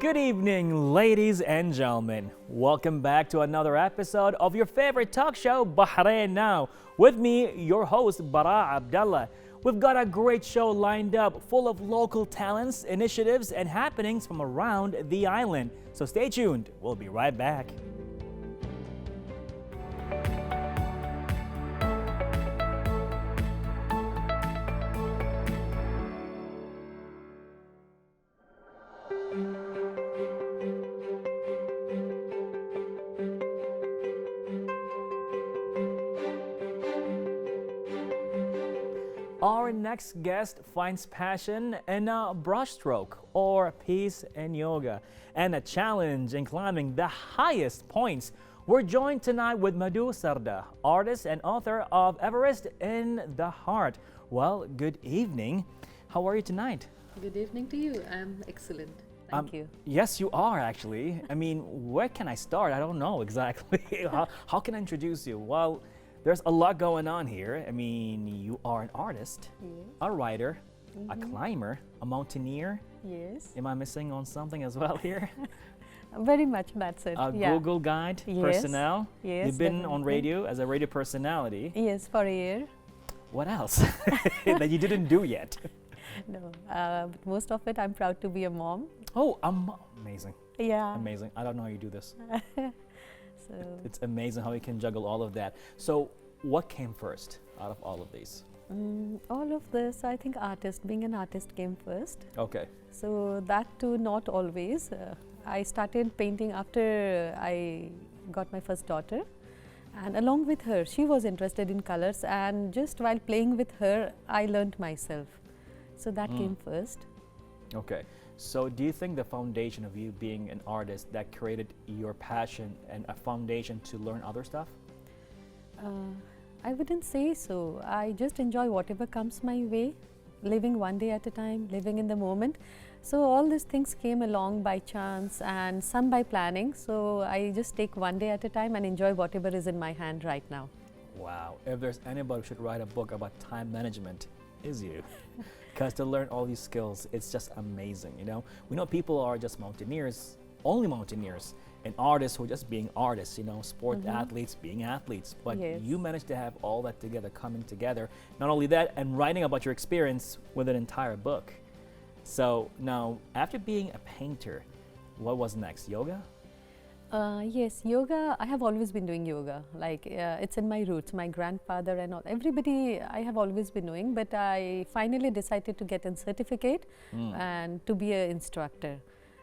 Good evening, ladies and gentlemen. Welcome back to another episode of your favorite talk show, Bahrain Now. With me, your host, Bara Abdallah. We've got a great show lined up full of local talents, initiatives, and happenings from around the island. So stay tuned. We'll be right back. Our next guest finds passion in a brushstroke or peace in yoga and a challenge in climbing the highest points. We're joined tonight with Madhu Sarda, artist and author of Everest in the Heart. Well, good evening. How are you tonight? Good evening to you. I'm excellent. Thank you. Yes, you are actually. I mean, where can I start? I don't know exactly. how can I introduce you? Well, there's a lot going on here. I mean, you are an artist, a writer, a climber, a mountaineer. Yes. Am I missing on something as well here? Very much, that's it. A Google guide personnel. Yes. You've been on radio as a radio personality. Yes, for a year. What else that you didn't do yet? No, but most of it I'm proud to be a mom. Oh, amazing. Yeah. Amazing. I don't know how you do this. So It's amazing how you can juggle all of that. So what came first out of all of these? all of this, I think being an artist came first. Okay. So that too, not always. I started painting after I got my first daughter. And along with her, she was interested in colors, and just while playing with her, I learned myself. So that came first. Okay. So do you think the foundation of you being an artist that created your passion and a foundation to learn other stuff? I wouldn't say so. I just enjoy whatever comes my way, living one day at a time, living in the moment. So all these things came along by chance and some by planning. So I just take one day at a time and enjoy whatever is in my hand right now. Wow. If there's anybody who should write a book about time management, is you. Because to learn all these skills, it's just amazing, you know? We know people are just mountaineers, only mountaineers, and artists who are just being artists, you know, sport athletes being athletes. But you managed to have all that together, coming together. Not only that, and writing about your experience with an entire book. So now, after being a painter, what was next? Yoga? Yes, yoga, I have always been doing yoga. Like it's in my roots, my grandfather and all. Everybody I have always been doing, but I finally decided to get a certificate and to be an instructor.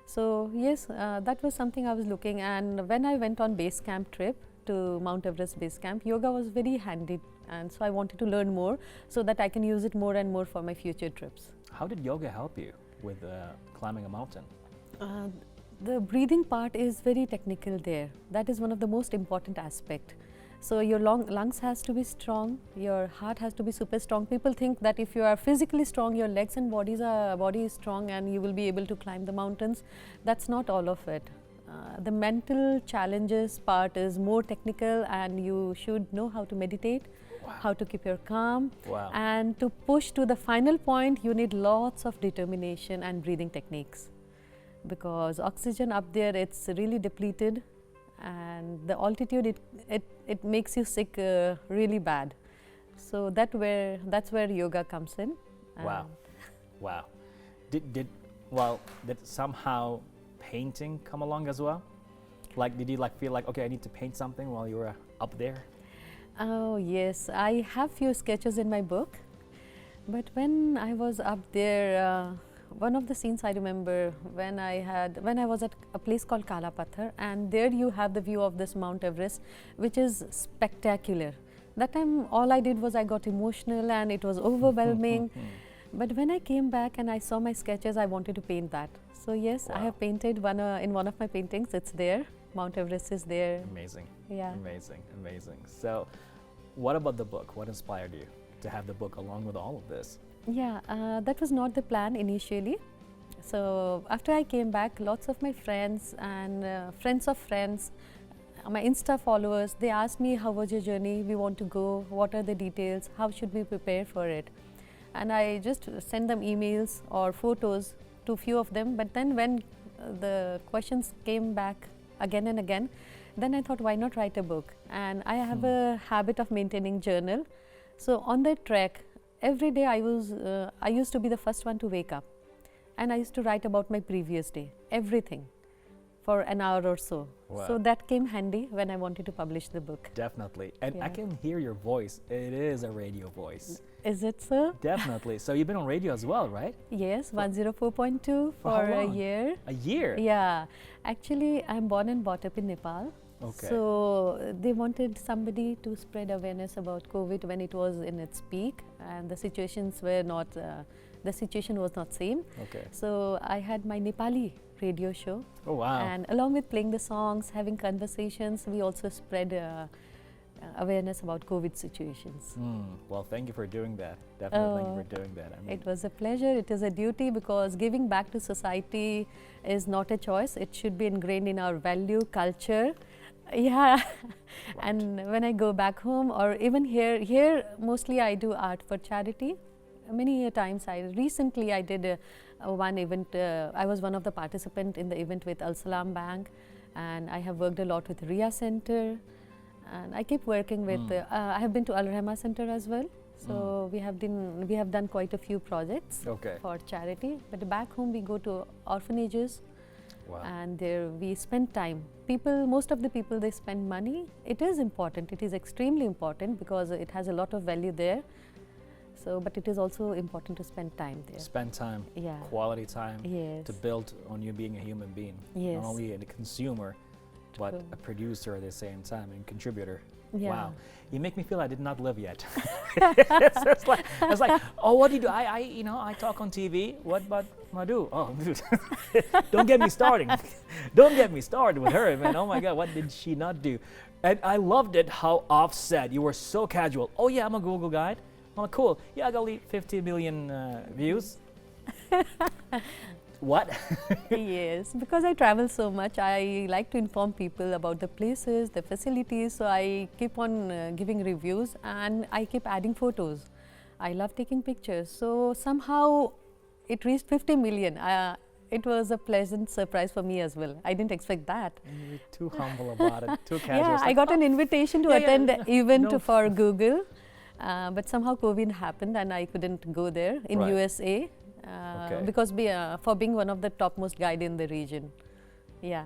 So yes, that was something I was looking, and when I went on base camp trip to Mount Everest base camp, yoga was very handy, and so I wanted to learn more so that I can use it more and more for my future trips. How did yoga help you with climbing a mountain? The breathing part is very technical there. That is one of the most important aspect. So your lungs has to be strong, your heart has to be super strong. People think that if you are physically strong, your legs and body is strong and you will be able to climb the mountains. That's not all of it. The mental challenges part is more technical, and you should know how to meditate, how to keep your calm, and to push to the final point, you need lots of determination and breathing techniques. Because oxygen up there, it's really depleted, and the altitude, it makes you sick really bad. So that's where yoga comes in. Wow. Did somehow painting come along as well? Like, did you feel like, okay, I need to paint something while you were up there? Oh yes, I have few sketches in my book, but when I was up there, one of the scenes I remember when I was at a place called Kala Pathar, and there you have the view of this Mount Everest, which is spectacular. That time all I did was I got emotional and it was overwhelming. But when I came back and I saw my sketches, I wanted to paint that. So yes, I have painted one in one of my paintings. It's there. Mount Everest is there. Amazing. Yeah. Amazing. So what about the book? What inspired you to have the book along with all of this? Yeah, that was not the plan initially. So after I came back, lots of my friends and friends of friends, my Insta followers, they asked me, how was your journey? We want to go. What are the details? How should we prepare for it? And I just send them emails or photos to few of them. But then when the questions came back again and again. Then I thought, why not write a book? And I have a habit of maintaining journal. So on that trek, every day I used to be the first one to wake up, and I used to write about my previous day, everything, for an hour or so. Wow. So that came handy when I wanted to publish the book. Definitely. And I Yeah. can hear your voice. It is a radio voice. Is it so? Definitely. So you've been on radio as well, right? Yes, 104.2 For how for a long? year. A year? Yeah, actually I'm born and brought up in Nepal. Okay. So they wanted somebody to spread awareness about COVID when it was in its peak, and the situations were not, the situation was not same. Okay. So I had my Nepali radio show, Oh, wow. and along with playing the songs, having conversations, we also spread awareness about COVID situations. Well, thank you for doing that. Definitely thank you Oh, for doing that. I mean, It was a pleasure. It is a duty, because giving back to society is not a choice. It should be ingrained in our value, culture. Yeah. And when I go back home, or even here mostly I do art for charity. Many a times recently I did one event. I was one of the participants in the event with Al Salam Bank, and I have worked a lot with Ria Center, and I keep working with. I have been to Al Rahma Center as well. So we have done quite a few projects okay. for charity. But back home we go to orphanages, Wow. and there we spend time. Most of the people, they spend money. It is important. It is extremely important, because it has a lot of value there. So, but it is also important to spend time there. Spend time, Yeah. quality time Yes. to build on you being a human being. Yes. Not only a consumer, but True. a producer at the same time and contributor. Yeah. Wow. You make me feel I did not live yet. it's like, oh, what do you do? I talk on TV. What about Madhu? Oh, don't get me starting. Don't get me started with her, man. Oh my God, what did she not do? And I loved it how offset you were, so casual. Oh yeah, I'm a Google guide. Oh, cool. Yeah, I got 50 million views. What? Yes, because I travel so much, I like to inform people about the places, the facilities. So I keep on giving reviews, and I keep adding photos. I love taking pictures. So somehow it reached 50 million. It was a pleasant surprise for me as well. I didn't expect that. You're too humble about it. Too casual. Yeah, It's I like, got an invitation to yeah, yeah, attend the event no. for Google, but somehow COVID happened and I couldn't go there in Right. USA, Okay. because for being one of the topmost guide in the region. Yeah.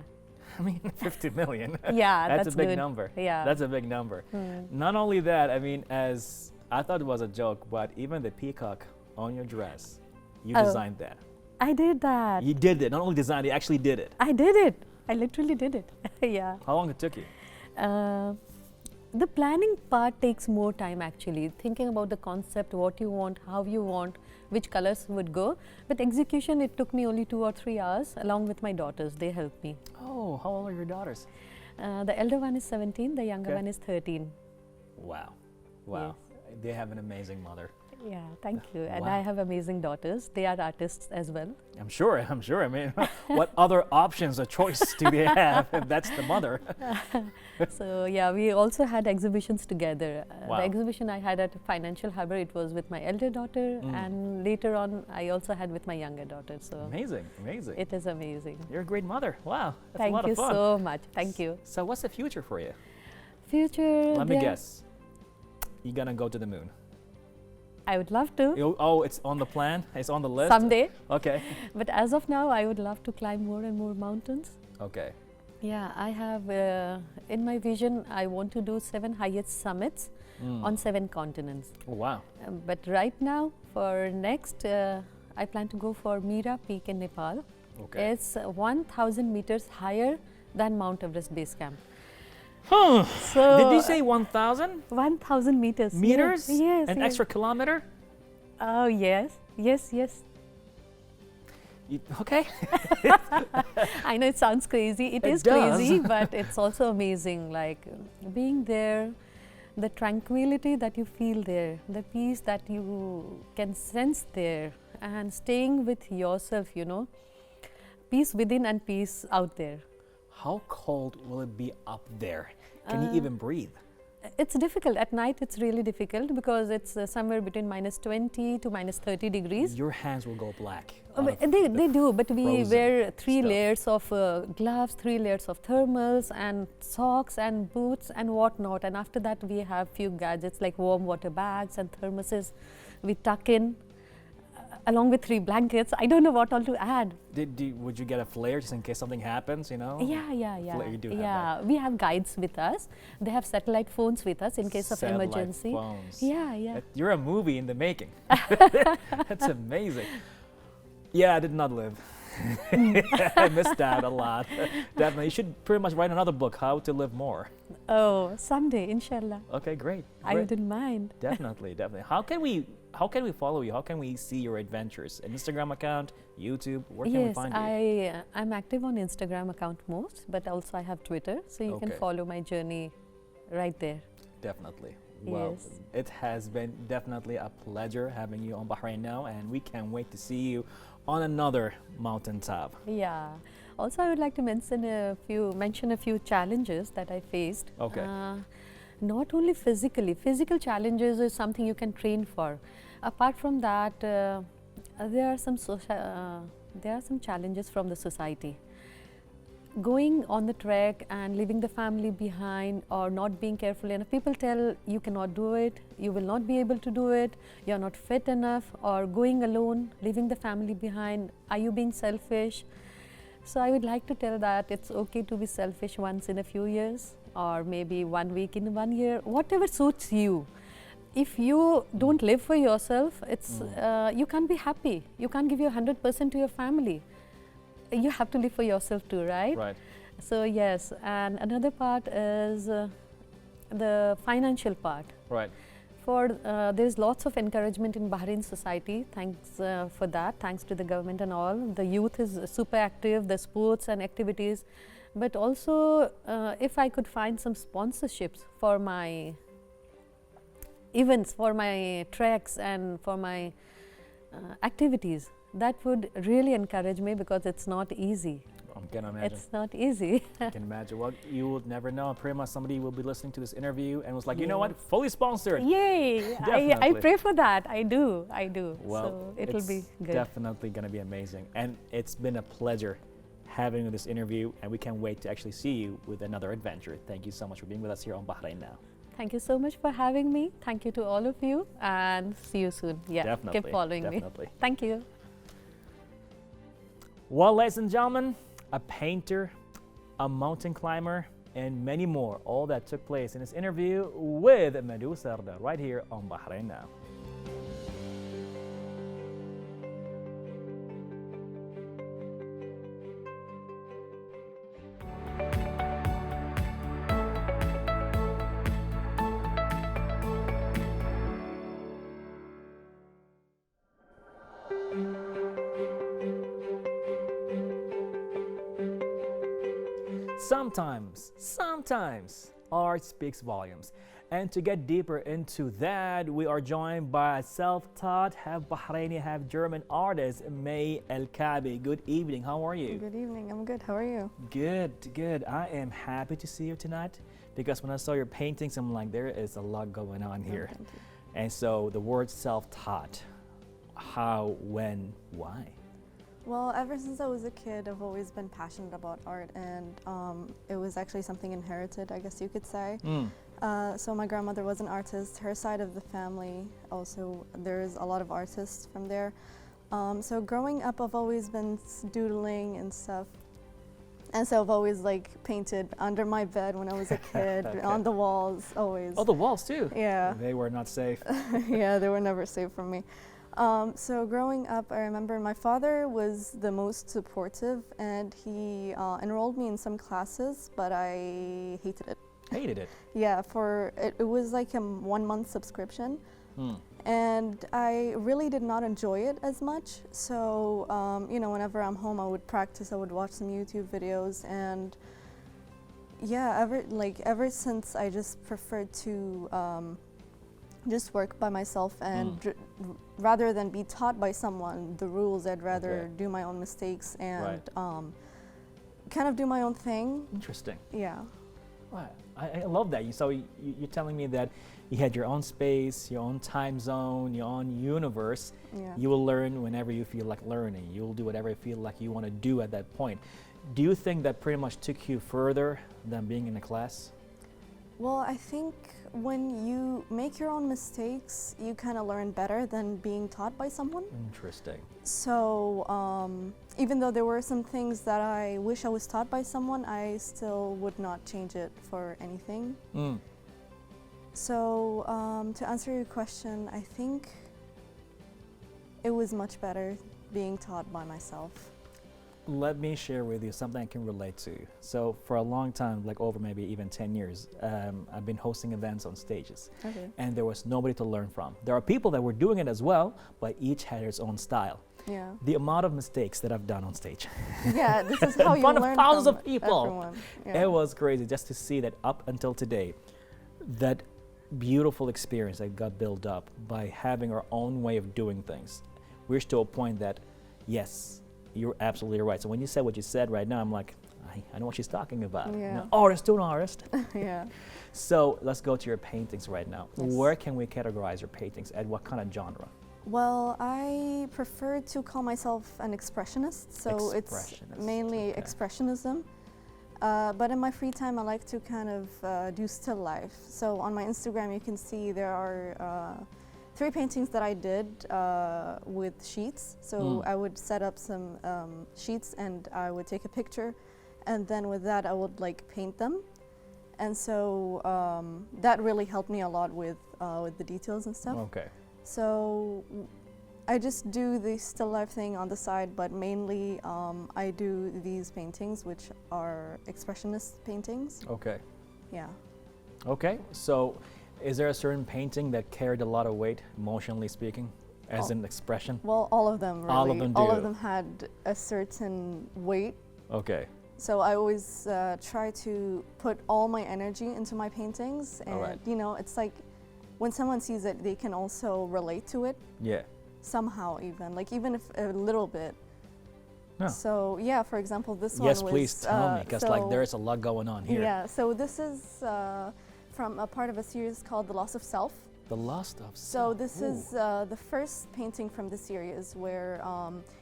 I mean, 50 million. Yeah, That's that's a big good. number. Yeah. That's a big number. Not only that, I mean, as I thought it was a joke, but even the peacock on your dress, you Oh. designed that. I did that. You did it. Not only designed, you actually did it. I did it. I literally did it. Yeah. How long it took you? The planning part takes more time actually, thinking about the concept, what you want, how you want, which colors would go. But execution, it took me only 2 or 3 hours along with my daughters. They helped me. Oh, how old are your daughters? The elder one is 17, the younger Okay. one is 13. Wow. Wow. They have an amazing mother. Yeah, thank you. And Wow. I have amazing daughters. They are artists as well. I'm sure. I mean, what other options or choice do they have if that's the mother? So yeah, we also had exhibitions together. Wow. The exhibition I had at Financial Harbor, it was with my elder daughter, and later on I also had with my younger daughter. So Amazing. Amazing. it is amazing. You're a great mother. Wow. That's a Thank lot you of fun. so much. Thank you. So what's the future for you? Future. Let me there- guess. You're going to go to the moon. I would love to Oh, it's on the plan? It's on the list? someday, Okay. but as of now, I would love to climb more and more mountains. Okay. Yeah, I have in my vision, I want to do 7 highest summits on 7 continents. Oh, wow. But right now, for next, I plan to go for Mira Peak in Nepal. Okay. It's 1,000 meters higher than Mount Everest base camp. Huh. So Did you say 1,000 1,000 meters? meters? Yes. An yes. extra kilometer? Oh yes, yes. Okay. I know it sounds crazy. It It is does. crazy, but it's also amazing. Like being there, the tranquility that you feel there, the peace that you can sense there, and staying with yourself. Peace within and peace out there. How cold will it be up there? Can you even breathe? It's difficult. At night, it's really difficult because it's somewhere between -20 to -30 degrees. Your hands will go black. They do, but we frozen wear 3 stuff. layers of gloves, 3 layers of thermals, and socks and boots and whatnot. And after that, we have few gadgets like warm water bags and thermoses. We tuck in along with 3 blankets. I don't know what all to add. Would you get a flare just in case something happens? You know. Yeah. You do have Yeah, we have guides with us. They have satellite phones with us in case of Satellite emergency. phones. Yeah. You're a movie in the making. That's amazing. Yeah, I did not live. I missed out a lot. Definitely. You should pretty much write another book, How to Live More. Oh, someday, inshallah. Okay, great. I wouldn't mind. Definitely. How can we follow you? How can we see your adventures? An Instagram account, YouTube? Where can we Yes, find you? I'm active on Instagram account most, but also I have Twitter, so you can Okay. follow my journey right there. Definitely. Well, Yes. it has been definitely a pleasure having you on Bahrain Now, and we can't wait to see you on another mountaintop. Yeah. Also, I would like to mention a few challenges that I faced. Okay. Not only physically. Physical challenges is something you can train for. Apart from that, there are some challenges from the society. Going on the trek and leaving the family behind or not being careful enough. People tell you cannot do it, you will not be able to do it, you're not fit enough, or going alone, leaving the family behind, are you being selfish? So I would like to tell that it's okay to be selfish once in a few years, or maybe 1 week in 1 year, whatever suits you. If you don't live for yourself, you can't be happy. You can't give your 100% to your family. You have to live for yourself too, right? Right. So yes, and another part is the financial part. Right. There's lots of encouragement in Bahrain society. Thanks for that. Thanks to the government and all. The youth is super active. The sports and activities, but also if I could find some sponsorships for my events, for my treks, and for my activities, that would really encourage me because it's not easy. I can imagine. It's not easy. I can imagine. Well, you will never know. Pretty much somebody will be listening to this interview and was like, you know what, fully sponsored. Yay! I Definitely. pray for that. I do. Well, so it'll be good. Definitely going to be amazing. And it's been a pleasure having this interview, and we can't wait to actually see you with another adventure. Thank you so much for being with us here on Bahrain Now. Thank you so much for having me. Thank you to all of you, and see you soon. Yeah, Definitely. keep following Definitely. me. Thank you. Well, ladies and gentlemen, a painter, a mountain climber, and many more. All that took place in this interview with Madhu Sarda right here on Bahrain Now. Sometimes art speaks volumes. And to get deeper into that, we are joined by a self-taught, half Bahraini, half German artist, May El-Kabi. Good evening, how are you? Good evening, I'm good. How are you? Good. I am happy to see you tonight because when I saw your paintings, I'm like, there is a lot going on here. Thank you. And so the word self-taught, how, when, why? Well, ever since I was a kid, I've always been passionate about art, and it was actually something inherited, I guess you could say. So my grandmother was an artist. Her side of the family also, there's a lot of artists from there. So growing up, I've always been doodling and stuff. And so I've always like painted under my bed when I was a kid, Okay. on the walls, always. Oh, the walls too? Yeah. They were not safe. Yeah, they were never safe from me. So growing up, I remember my father was the most supportive, and he enrolled me in some classes, but I hated it. Hated it. Yeah, it was like a 1 month subscription, and I really did not enjoy it as much. So you know, whenever I'm home, I would practice. I would watch some YouTube videos, and yeah, ever since, I just preferred to just work by myself, and rather than be taught by someone the rules, I'd rather do my own mistakes and kind of do my own thing. Interesting. Yeah. Wow, I love that. You're telling me that you had your own space, your own time zone, your own universe. Yeah. You will learn whenever you feel like learning. You will do whatever you feel like you want to do at that point. Do you think that pretty much took you further than being in a class? Well, I think when you make your own mistakes, you kind of learn better than being taught by someone. Interesting. So even though there were some things that I wish I was taught by someone, I still would not change it for anything. Mm. So to answer your question, I think it was much better being taught by myself. Let me share with you something I can relate to. So for a long time, like over maybe even 10 years, I've been hosting events on stages. Okay. And there was nobody to learn from. There are people that were doing it as well, but each had its own style. Yeah. The amount of mistakes that I've done on stage. Yeah, this is how In you front of learn thousands from of people. everyone. Yeah. It was crazy just to see that up until today, that beautiful experience that got built up by having our own way of doing things. We're to a point that, yes, you're absolutely right. So when you said what you said right now, I'm like, I know what she's talking about. Yeah. Artist to an artist. Yeah. So let's go to your paintings right now. Yes. Where can we categorize your paintings? And what kind of genre? Well, I prefer to call myself an expressionist, so it's Expressionist, mainly okay. expressionism. But in my free time, I like to kind of do still life. So on my Instagram, you can see there are 3 paintings that I did with sheets. So I would set up some sheets and I would take a picture, and then with that I would like paint them. And so that really helped me a lot with the details and stuff. Okay. So I just do the still life thing on the side, but mainly I do these paintings, which are expressionist paintings. Okay. Yeah. Okay. So is there a certain painting that carried a lot of weight, emotionally speaking, as an expression? Well, all of them really. All of them All do. of them had a certain weight. Okay. So I always try to put all my energy into my paintings, and Alright. you know, it's like when someone sees it, they can also relate to it Yeah. somehow, even if a little bit. Yeah. So yeah, for example, this one Yes, was. please tell me, because like so- there's a lot going on here. Yeah. So this is from a part of a series called The Loss of Self. The lost of So self. this Ooh. is the first painting from the series where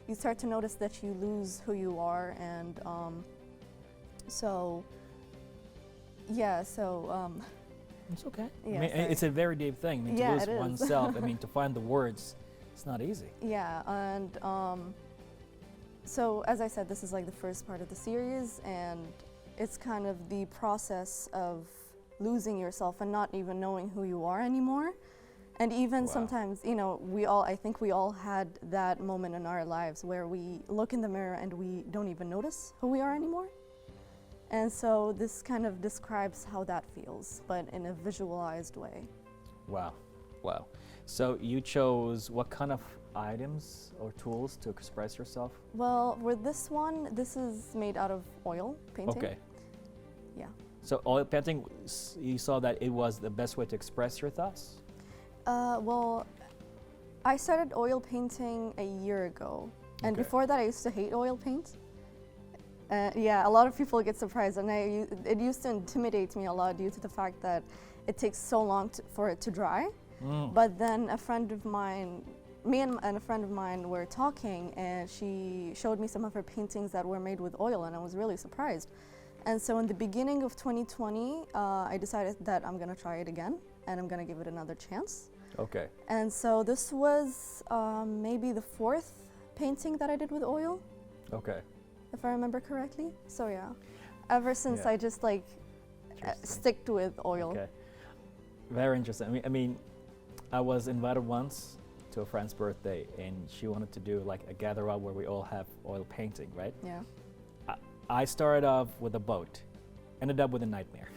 you start to notice that you lose who you are, and so yeah, so It's okay. Yeah, I mean, sorry. it's a very deep thing. I mean, Yeah, to lose it is. oneself. I mean, to find the words, it's not easy. yeah, and so as I said, this is like the first part of the series, and it's kind of the process of losing yourself and not even knowing who you are anymore. And even Wow. sometimes, you know, I think we all had that moment in our lives where we look in the mirror and we don't even notice who we are anymore. And so this kind of describes how that feels, but in a visualized way. Wow. Wow. So you chose what kind of items or tools to express yourself? Well, with this one, this is made out of oil painting. Okay. Yeah. So oil painting, you saw that it was the best way to express your thoughts? Well, I started oil painting a year ago. And Okay. before that, I used to hate oil paint. Yeah, a lot of people get surprised, and it used to intimidate me a lot due to the fact that it takes so long for it to dry. Mm. But then a friend of mine, and a friend of mine were talking, and she showed me some of her paintings that were made with oil, and I was really surprised. And so in the beginning of 2020, I decided that I'm gonna try it again, and I'm gonna give it another chance. Okay. And so this was maybe the 4th painting that I did with oil, Okay. if I remember correctly. So yeah, ever since Yeah. I just like Interesting. sticked with oil. Okay. Very interesting. I mean, I was invited once to a friend's birthday, and she wanted to do like a gather up where we all have oil painting, right? Yeah. I started off with a boat, ended up with a nightmare.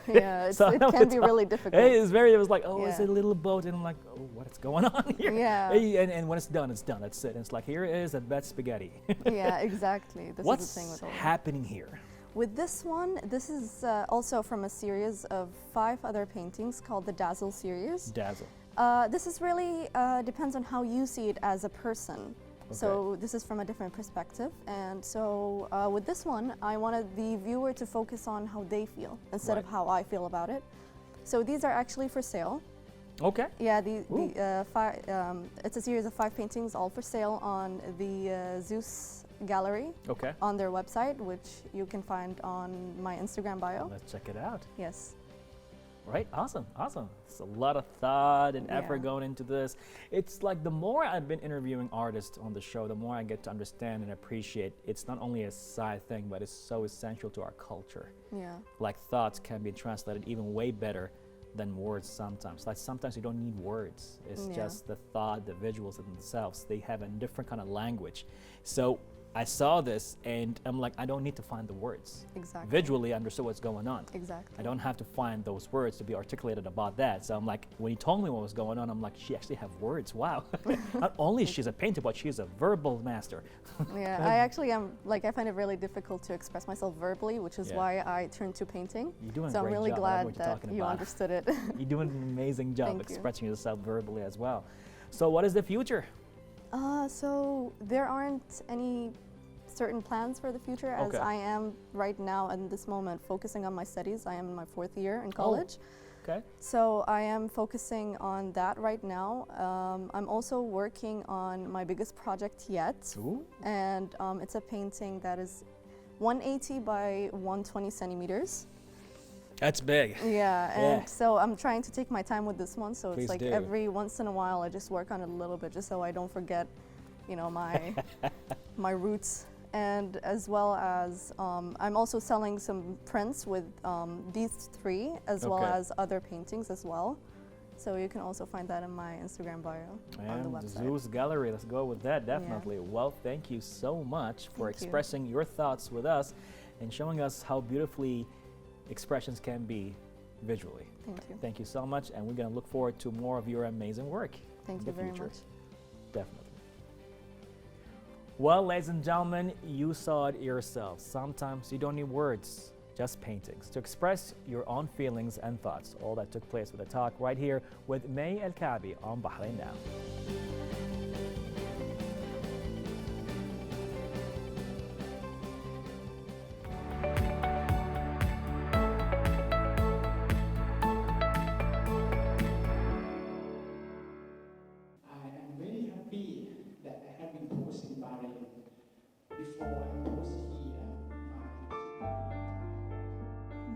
Yeah, So it I can was be like, really difficult. It was like, oh, it's a Yeah. little boat, and I'm like, oh, what's going on here? Yeah. Hey, and when it's done, that's it. And it's like, here it is, that spaghetti. Yeah, exactly. This What's is the thing with oil. happening here? With this one, this is also from a series of 5 other paintings called the Dazzle Series. Dazzle. This is really depends on how you see it as a person. So this is from a different perspective. And so with this one, I wanted the viewer to focus on how they feel instead of how I feel about it. So these are actually for sale. Okay. Yeah, it's a series of 5 paintings, all for sale on the Zeus Gallery on their website, which you can find on my Instagram bio. Let's check it out. Yes. Right, awesome. It's a lot of thought and effort going into this. It's like the more I've been interviewing artists on the show, the more I get to understand and appreciate it's not only a side thing, but it's so essential to our culture. Yeah. Like thoughts can be translated even way better than words sometimes. Like sometimes you don't need words. It's just the thought, the visuals themselves. They have a different kind of language. So I saw this and I'm like, I don't need to find the words. Exactly. Visually I understood what's going on. Exactly. I don't have to find those words to be articulated about that. So I'm like, when he told me what was going on, I'm like, she actually have words. Wow. Not only she's a painter, but she's a verbal master. Yeah, I actually am, like, I find it really difficult to express myself verbally, which is why I turned to painting. You're doing so a great I'm really job. glad that you understood it. You're doing an amazing job Thank expressing yourself verbally as well. So what is the future? So there aren't any certain plans for the future, as I am right now in this moment focusing on my studies. I am in my 4th year in college. Okay. So I am focusing on that right now. I'm also working on my biggest project yet. And it's a painting that is 180 by 120 centimeters. That's big. Yeah, and so I'm trying to take my time with this one. So it's like do. every once in a while I just work on it a little bit, just so I don't forget, you know, my my roots. And as well as I'm also selling some prints with these 3, as well as other paintings as well. So you can also find that in my Instagram bio on the website. Zeus Gallery, let's go with that, definitely. Well, thank you so much for expressing your thoughts with us and showing us how beautifully expressions can be visually. Thank you. Thank you so much, and we're going to look forward to more of your amazing work. Thank you very much. Definitely. Well, ladies and gentlemen, you saw it yourselves. Sometimes you don't need words, just paintings to express your own feelings and thoughts. All that took place with a talk right here with May El-Kaabi on Bahrain Now.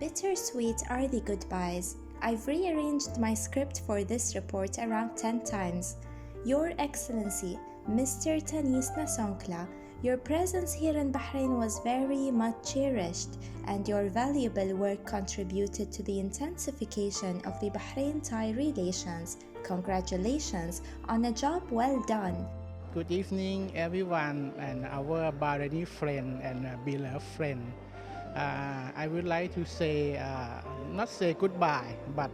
Bittersweet are the goodbyes. I've rearranged my script for this report around 10 times. Your Excellency, Mr. Tanis Nasonkla, your presence here in Bahrain was very much cherished, and your valuable work contributed to the intensification of the Bahrain-Thai relations. Congratulations on a job well done. Good evening, everyone, and our Bahraini friend and beloved friend. I would like to say, not say goodbye, but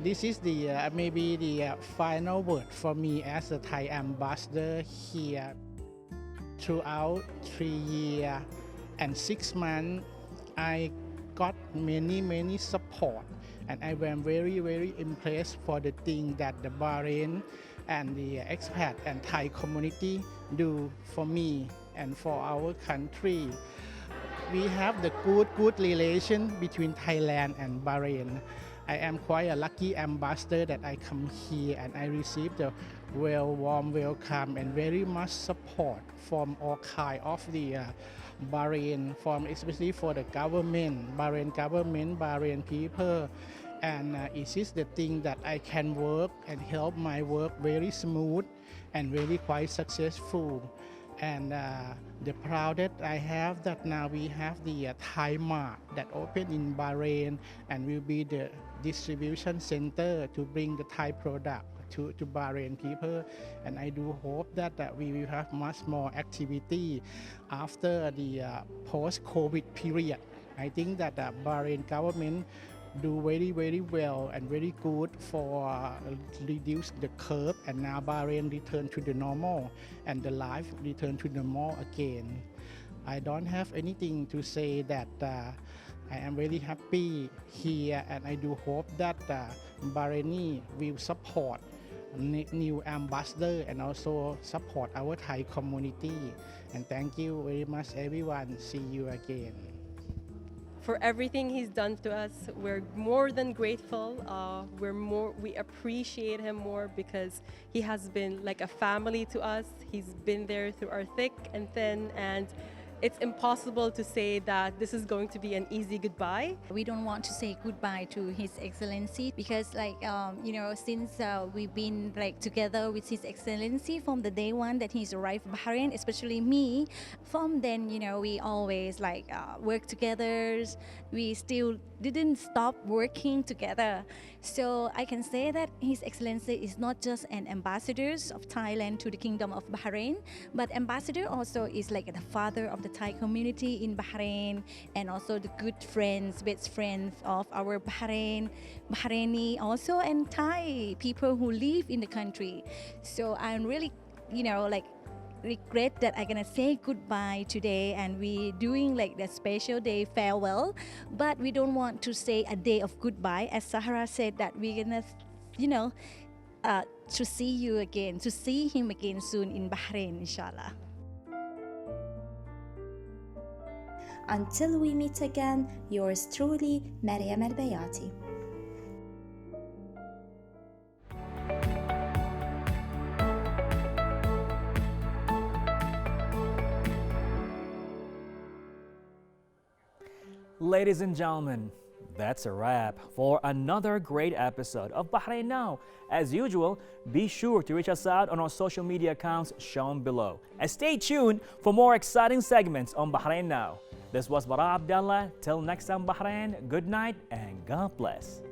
this is the maybe the final word for me as a Thai ambassador here. Throughout 3 years and 6 months, I got many support, and I am very impressed for the thing that the Bahrain and the expat and Thai community do for me and for our country. We have the good relation between Thailand and Bahrain. I am quite a lucky ambassador that I come here and I receive the warm welcome and very much support from all kind of the Bahrain, from especially for the government, Bahrain people. And it is the thing that I can work and help my work very smooth and very quite successful. And the proud that I have that now we have the Thai Mart that opened in Bahrain and will be the distribution center to bring the Thai product to Bahrain people. And I do hope that we will have much more activity after the post-COVID period. I think that the Bahrain government do very well and very good for reduce the curve, and now Bahrain return to the normal and the life return to normal again. I don't have anything to say that I am very happy here, and I do hope that Bahraini will support new ambassador and also support our Thai community. And thank you very much, everyone. See you again. For everything he's done to us, we're more than grateful. We appreciate him more because he has been like a family to us. He's been there through our thick and thin, and it's impossible to say that this is going to be an easy goodbye. We don't want to say goodbye to His Excellency because, since we've been together with His Excellency from the day one that he's arrived in Bahrain, especially me. From then, we always work together. We still didn't stop working together. So I can say that His Excellency is not just an ambassador of Thailand to the Kingdom of Bahrain, but ambassador also is like the father of the Thai community in Bahrain, and also the good friends, best friends of our Bahraini also, and Thai people who live in the country. So I'm really, regret that I'm gonna say goodbye today, and we're doing the special day farewell, but we don't want to say a day of goodbye. As Sahara said, that we're gonna, to see you again, to see him again soon in Bahrain, inshallah. Until we meet again, yours truly, Mariam Al-Bayati. Ladies and gentlemen, that's a wrap for another great episode of Bahrain Now. As usual, be sure to reach us out on our social media accounts shown below. And stay tuned for more exciting segments on Bahrain Now. This was Bara Abdallah. Till next time, Bahrain, good night and God bless.